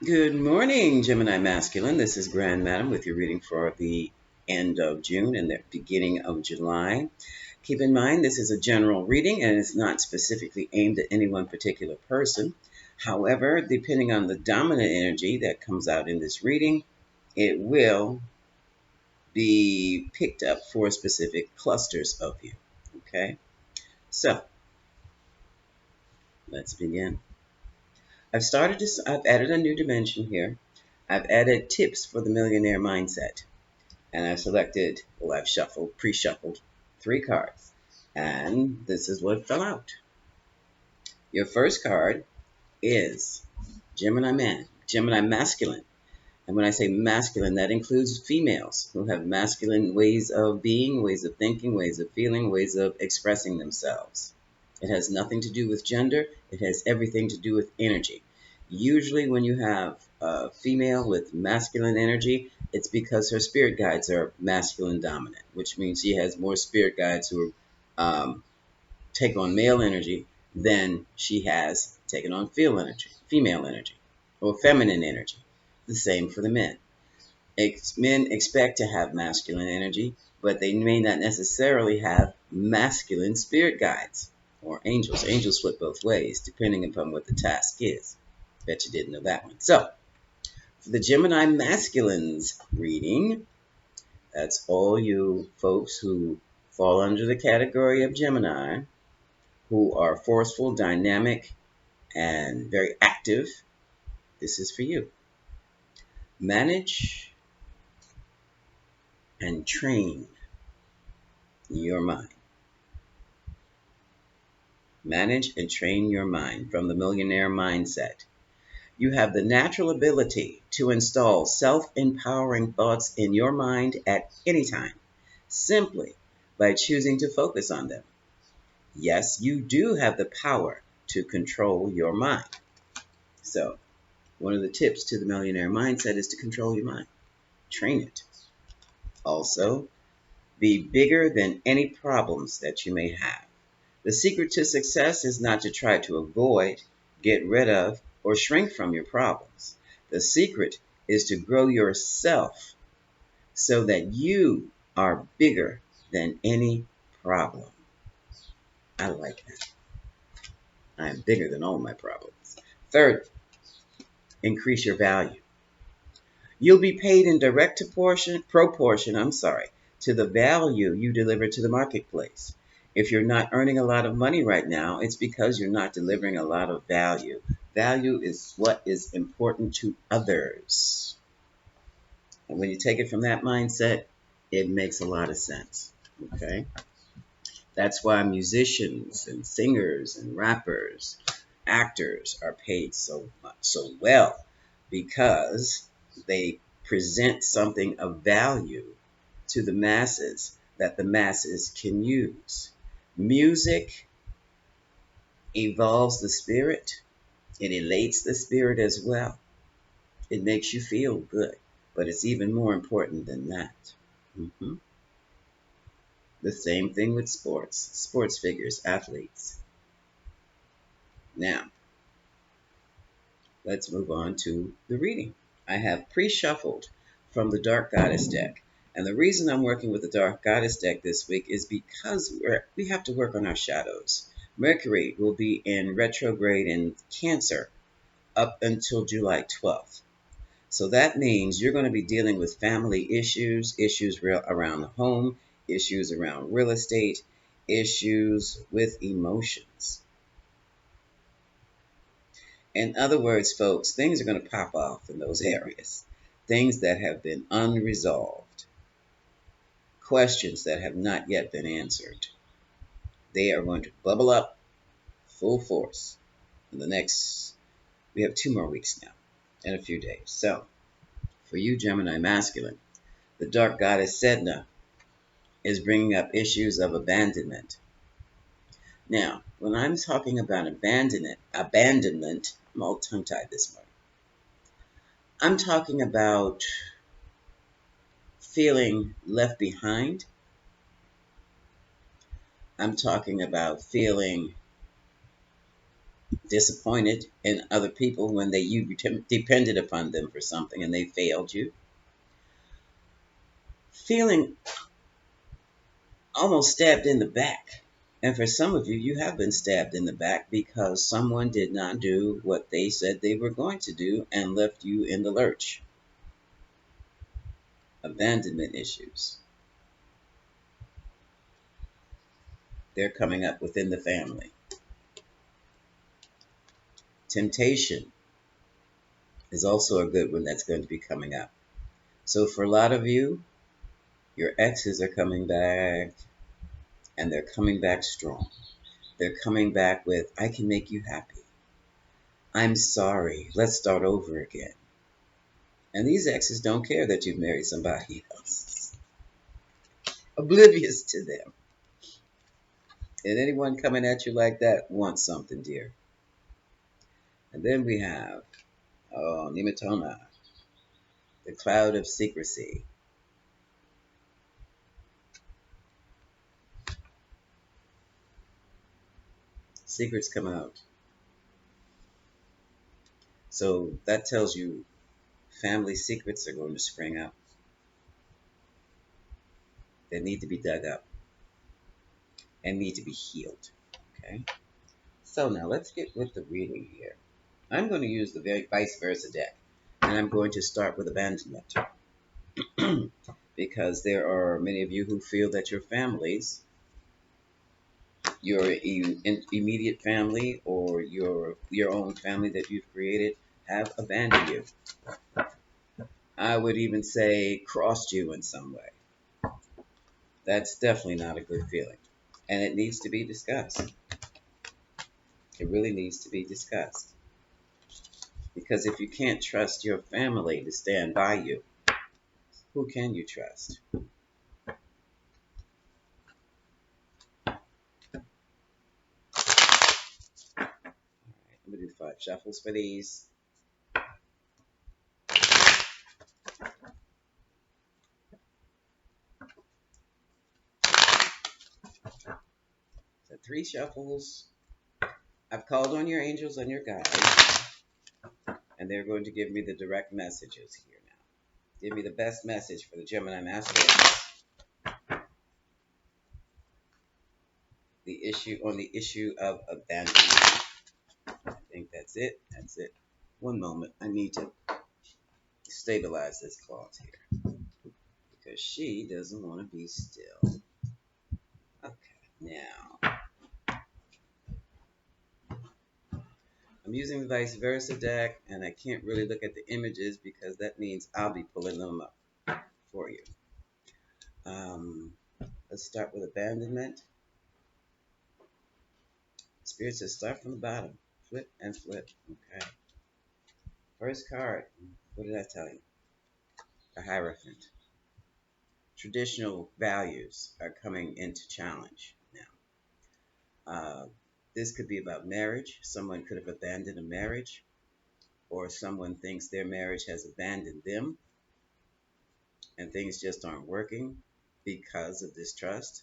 Good morning, Gemini Masculine. This is Grand Madam with your reading for the end of June and the beginning of July. Keep in mind, this is a general reading and it's not specifically aimed at any one particular person. However, depending on the dominant energy that comes out in this reading, it will be picked up for specific clusters of you. Okay, so let's begin. I've added a new dimension here. I've added tips for the millionaire mindset. And I've shuffled, pre-shuffled 3 cards. And this is what fell out. Your first card is Gemini Man, Gemini Masculine. And when I say masculine, that includes females who have masculine ways of being, ways of thinking, ways of feeling, ways of expressing themselves. It has nothing to do with gender. It has everything to do with energy. Usually when you have a female with masculine energy, it's because her spirit guides are masculine dominant, which means she has more spirit guides who take on male energy than she has taken on female energy, or feminine energy. The same for the men. Men expect to have masculine energy, but they may not necessarily have masculine spirit guides or angels. Angels flip both ways, depending upon what the task is. Bet you didn't know that one. So, for the Gemini masculines reading, that's all you folks who fall under the category of Gemini, who are forceful, dynamic, and very active. This is for you. Manage and train your mind. Manage and train your mind from the millionaire mindset. You have the natural ability to install self-empowering thoughts in your mind at any time, simply by choosing to focus on them. Yes, you do have the power to control your mind. So, one of the tips to the millionaire mindset is to control your mind. Train it. Also, be bigger than any problems that you may have. The secret to success is not to try to avoid, get rid of, or shrink from your problems. The secret is to grow yourself so that you are bigger than any problem. I like that. I am bigger than all my problems. Third, increase your value. You'll be paid in direct proportion to the value you deliver to the marketplace. If you're not earning a lot of money right now, it's because you're not delivering a lot of value. Value is what is important to others. And when you take it from that mindset, it makes a lot of sense. Okay? That's why musicians and singers and rappers, actors are paid so well, because they present something of value to the masses that the masses can use. Music evolves the spirit. It elates the spirit as well. It makes you feel good, but it's even more important than that. hmm The same thing with sports figures, athletes. Now, let's move on to the reading. I have pre-shuffled from the Dark Goddess deck. And the reason I'm working with the Dark Goddess deck this week is because we have to work on our shadows. Mercury will be in retrograde in Cancer up until July 12th. So that means you're going to be dealing with family issues, around the home, issues around real estate, issues with emotions. In other words, folks, things are going to pop off in those areas. Things that have been unresolved, questions that have not yet been answered. They are going to bubble up full force in we have 2 more weeks now and a few days. So, for you, Gemini masculine, the dark goddess Sedna is bringing up issues of abandonment. Now, when I'm talking about abandonment, I'm all tongue-tied this morning. I'm talking about feeling left behind. I'm talking about feeling disappointed in other people when you depended upon them for something and they failed you, feeling almost stabbed in the back. And for some of you, you have been stabbed in the back because someone did not do what they said they were going to do and left you in the lurch. Abandonment issues. They're coming up within the family. Temptation is also a good one that's going to be coming up. So for a lot of you, your exes are coming back, and they're coming back strong. They're coming back with, I can make you happy. I'm sorry. Let's start over again. And these exes don't care that you've married somebody else. Oblivious to them. And anyone coming at you like that wants something, dear. And then we have, Nimitona, the cloud of secrecy. Secrets come out. So that tells you family secrets are going to spring up. They need to be dug up and need to be healed. Okay? So now let's get with the reading here. I'm going to use the very vice versa deck. And I'm going to start with abandonment. Because there are many of you who feel that your families, your immediate family or your own family that you've created, have abandoned you. I would even say crossed you in some way. That's definitely not a good feeling. And it needs to be discussed. It really needs to be discussed. Because if you can't trust your family to stand by you, who can you trust? I'm going to do 5 shuffles for these. So 3 shuffles. I've called on your angels and your guides, and they're going to give me the direct messages here now. Give me the best message for the Gemini Master. The issue of abandonment. I think that's it. That's it. One moment. I need to stabilize this cloth here because she doesn't want to be still. Okay. Now, I'm using the vice versa deck, and I can't really look at the images because that means I'll be pulling them up for you. Let's start with abandonment. Spirit says start from the bottom. Flip and flip. Okay. First card. What did I tell you? The Hierophant. Traditional values are coming into challenge now. This could be about marriage. Someone could have abandoned a marriage, or someone thinks their marriage has abandoned them, and things just aren't working because of distrust.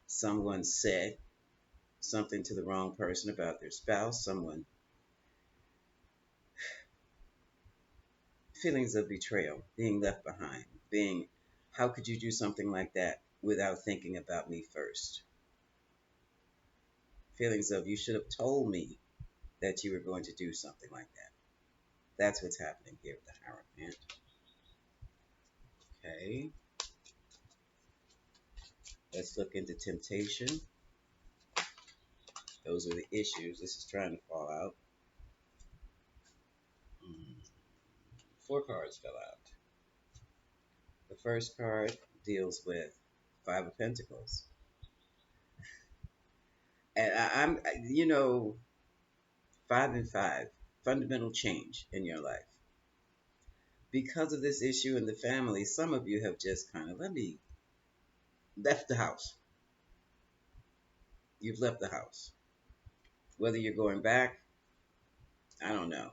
Someone said something to the wrong person about their spouse. Someone feelings of betrayal, being left behind, being, how could you do something like that without thinking about me first? Feelings of, you should have told me that you were going to do something like that. That's what's happening here with the Hierophant. Okay. Let's look into temptation. Those are the issues. This is trying to fall out. 4 cards fell out. The first card deals with 5 of Pentacles. And I'm, 5 and 5, fundamental change in your life. Because of this issue in the family, some of you have just kind of left the house. You've left the house. Whether you're going back, I don't know.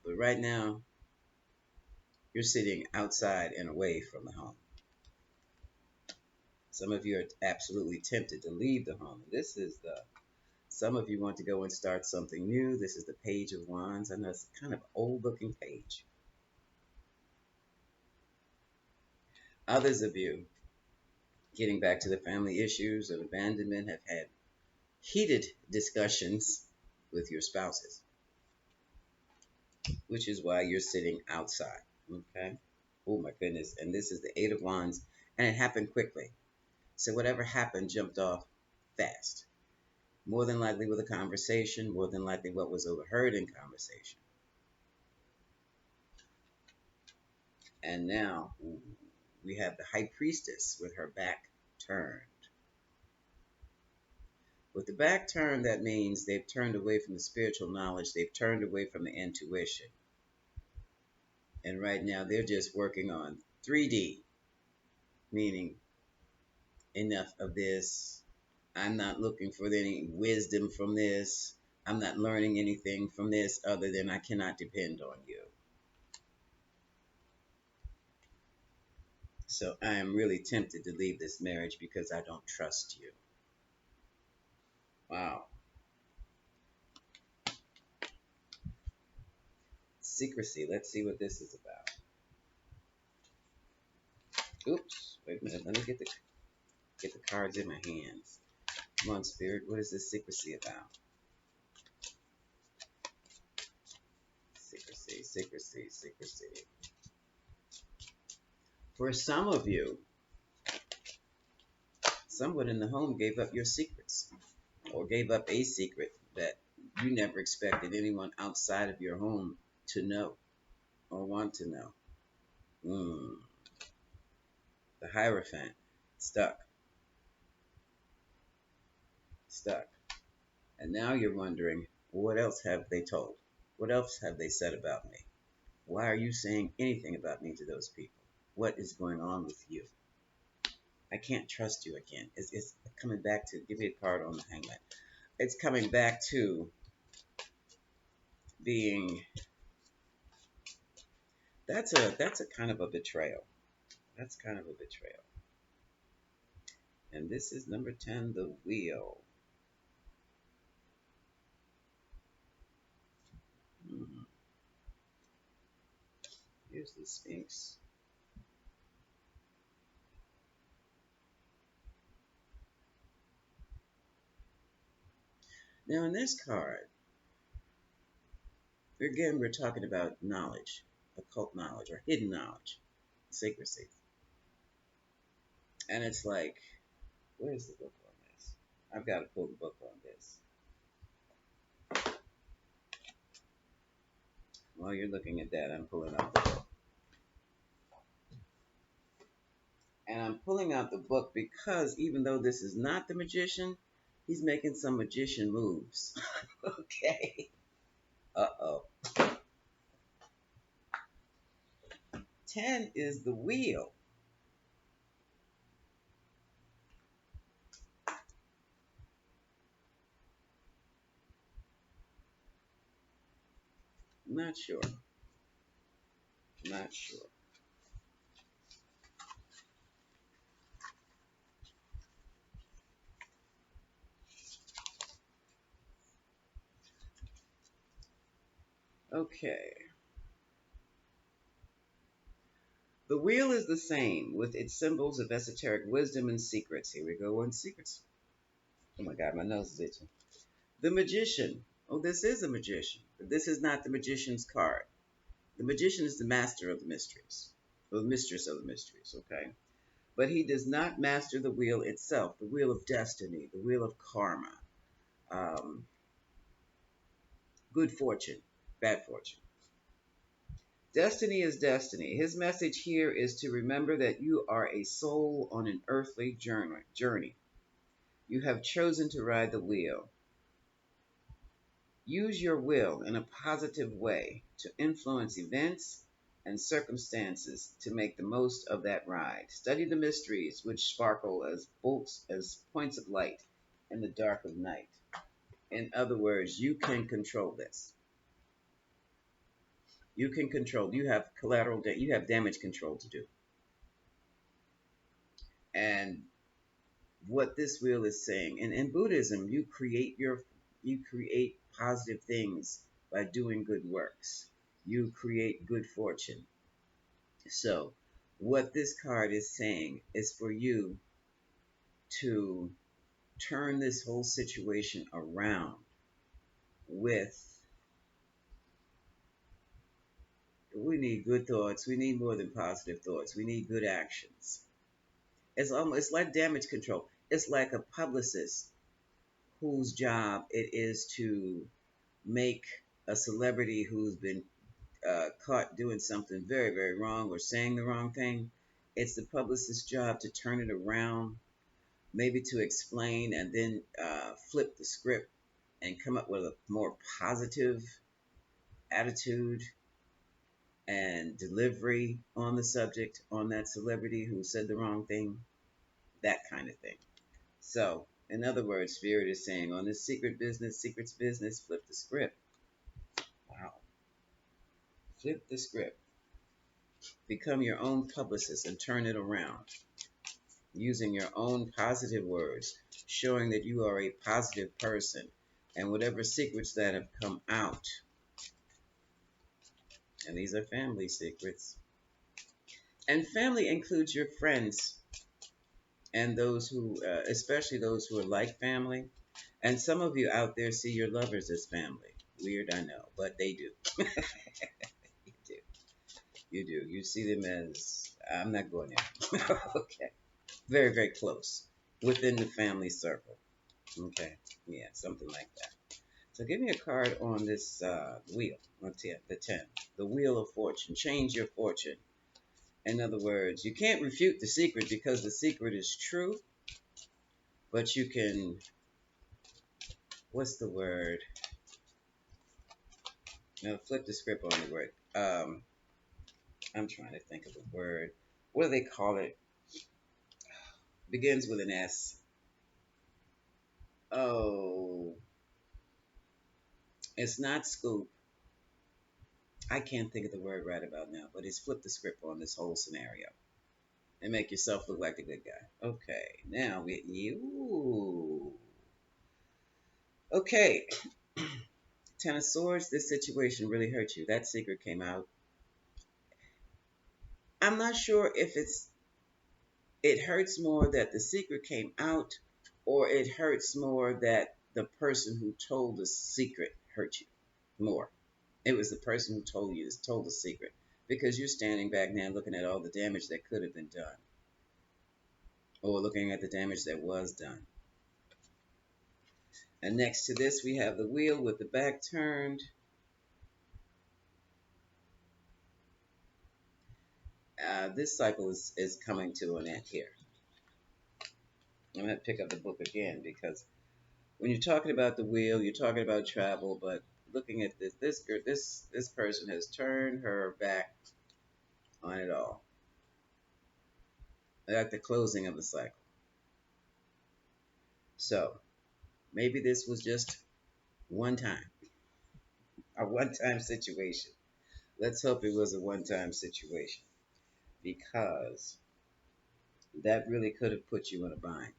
But right now, you're sitting outside and away from the home. Some of you are absolutely tempted to leave the home. This is the Some of you want to go and start something new. This is the Page of Wands. I know it's kind of old looking page. Others of you, getting back to the family issues of abandonment, have had heated discussions with your spouses, which is why you're sitting outside. Okay? Oh my goodness. And this is the Eight of Wands, and it happened quickly. So whatever happened jumped off fast. More than likely with a conversation, more than likely what was overheard in conversation. And now we have the High Priestess with her back turned. With the back turned, that means they've turned away from the spiritual knowledge. They've turned away from the intuition. And right now they're just working on 3D, meaning enough of this. I'm not looking for any wisdom from this. I'm not learning anything from this other than I cannot depend on you. So I am really tempted to leave this marriage because I don't trust you. Wow. Secrecy. Let's see what this is about. Oops. Wait a minute. Let me get the cards in my hands. Come on, Spirit. What is this secrecy about? Secrecy, secrecy, secrecy. For some of you, someone in the home gave up your secrets or gave up a secret that you never expected anyone outside of your home to know or want to know. The Hierophant. Stuck. Stuck. And now you're wondering, what else have they told? What else have they said about me? Why are you saying anything about me to those people? What is going on with you? I can't trust you again. It's coming back to, give me a card on the Hangman. It's coming back to being, that's a kind of a betrayal. That's kind of a betrayal. And this is number 10, the Wheel. Here's the Sphinx. Now in this card, again, we're talking about knowledge, occult knowledge, or hidden knowledge, secrecy. And it's like, where's the book on this? I've got to pull the book on this. While you're looking at that, I'm pulling out the book. And I'm pulling out the book because even though this is not the magician, he's making some magician moves. Okay. Uh-oh. 10 is the Wheel. Not sure. Not sure. Okay. The Wheel is the same with its symbols of esoteric wisdom and secrets. Here we go on secrets. Oh my God, my nose is itching. The Magician. Oh, this is a magician. But this is not the magician's card. The magician is the master of the mysteries. Or the mistress of the mysteries, okay? But he does not master the wheel itself. The wheel of destiny. The wheel of karma. Good fortune. Bad fortune. Destiny is destiny. His message here is to remember that you are a soul on an earthly journey. You have chosen to ride the wheel. Use your will in a positive way to influence events and circumstances to make the most of that ride. Study the mysteries which sparkle as points of light in the dark of night. In other words, you can control this. You can control. You have you have damage control to do. And what this wheel is saying, and in Buddhism, you create your You create positive things by doing good works. You create good fortune. So, what this card is saying is for you to turn this whole situation around with, we need good thoughts. We need more than positive thoughts. We need good actions. It's like damage control. It's like a publicist whose job it is to make a celebrity who's been caught doing something very, very wrong or saying the wrong thing. It's the publicist's job to turn it around, maybe to explain and then flip the script and come up with a more positive attitude and delivery on the subject, on that celebrity who said the wrong thing, that kind of thing. So, in other words, Spirit is saying on this secrets business, flip the script. Wow. Flip the script. Become your own publicist and turn it around using your own positive words, showing that you are a positive person. And whatever secrets that have come out, and these are family secrets, and family includes your friends and those who, especially those who are like family. And some of you out there see your lovers as family. Weird, I know, but they do. You do. You do. You see them as, I'm not going there. Okay. Very, very close within the family circle. Okay. Yeah, something like that. So give me a card on this wheel. Let's see, the 10. The Wheel of Fortune. Change your fortune. In other words, you can't refute the secret because the secret is true, but you can, what's the word? No, flip the script on the word. I'm trying to think of the word. What do they call it? Begins with an S. Oh, it's not scoop. I can't think of the word right about now, but it's flip the script on this whole scenario and make yourself look like the good guy. Okay, now we you. Okay, Ten of Swords. This situation really hurt you. That secret came out. I'm not sure if it hurts more that the secret came out, or it hurts more that the person who told the secret hurt you more. It was the person who told the secret, because you're standing back now looking at all the damage that could have been done, or looking at the damage that was done. And next to this, we have the wheel with the back turned. This cycle is coming to an end here. I'm going to pick up the book again, because when you're talking about the wheel, you're talking about travel, but looking at this person has turned her back on it all at the closing of the cycle. So maybe this was just one time, a one-time situation. Let's hope it was a one-time situation, because that really could have put you in a bind.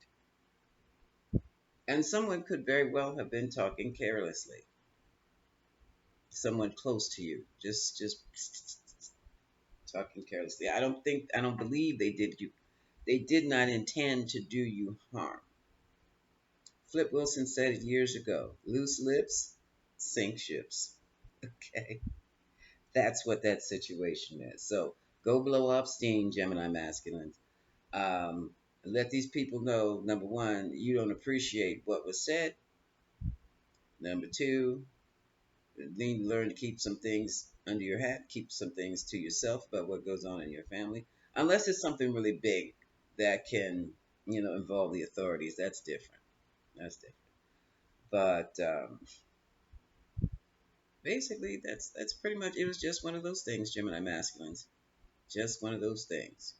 And someone could very well have been talking carelessly. Someone close to you, just talking carelessly. I don't believe they did not intend to do you harm. Flip Wilson said it years ago. Loose lips sink ships. Okay. That's what that situation is. So go blow off steam, Gemini masculines. Let these people know, number one, you don't appreciate what was said. Number two, learn to keep some things under your hat, keep some things to yourself about what goes on in your family. Unless it's something really big that can, involve the authorities. That's different. That's different. But basically, that's pretty much. It was just one of those things, Gemini masculines. Just one of those things.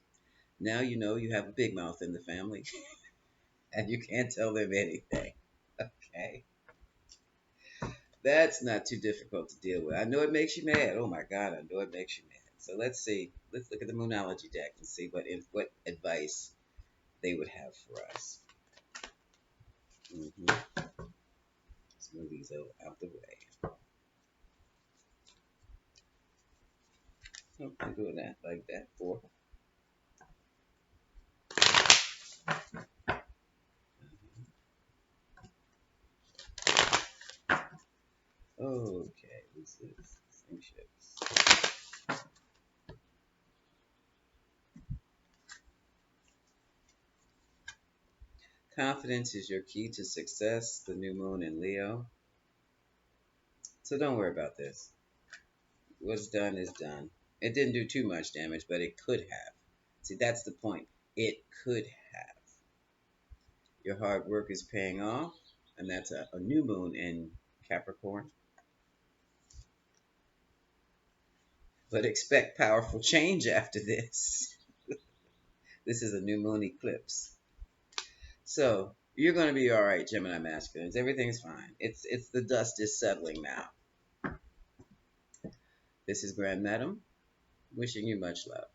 Now you know you have a big mouth in the family, and you can't tell them anything. Okay. That's not too difficult to deal with. I know it makes you mad. Oh my God, I know it makes you mad. So let's see. Let's look at the Moonology deck and see what advice they would have for us. Move these out the way. Oh, I'm doing that like that for. Okay, this is same ships. Confidence is your key to success. The new moon in Leo. So don't worry about this. What's done is done. It didn't do too much damage, but it could have. See, that's the point. It could have. Your hard work is paying off, and that's a new moon in Capricorn. But expect powerful change after this. This is a new moon eclipse. So you're going to be all right, Gemini masculines. Everything's fine. It's the dust is settling now. This is Grand Madam, wishing you much love.